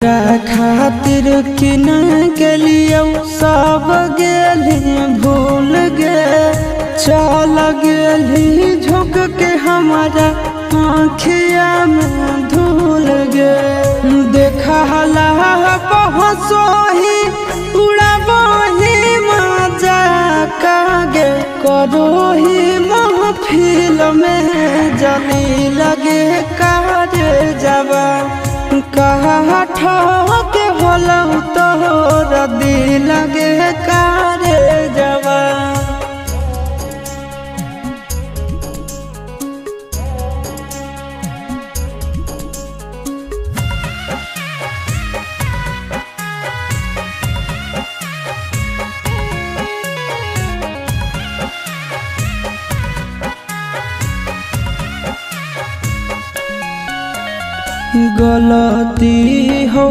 खातिर किन गेलियो सब गेली भूल गे चल गेली झुक के हमारा आँखिया में धूल गे देखला पहुँचोही उड़ाबही मजा कागे करोही महफिल में जली लगे कारे जवा कहा ठके होलौ तोर दिल लगे कारे जवा गलती हो।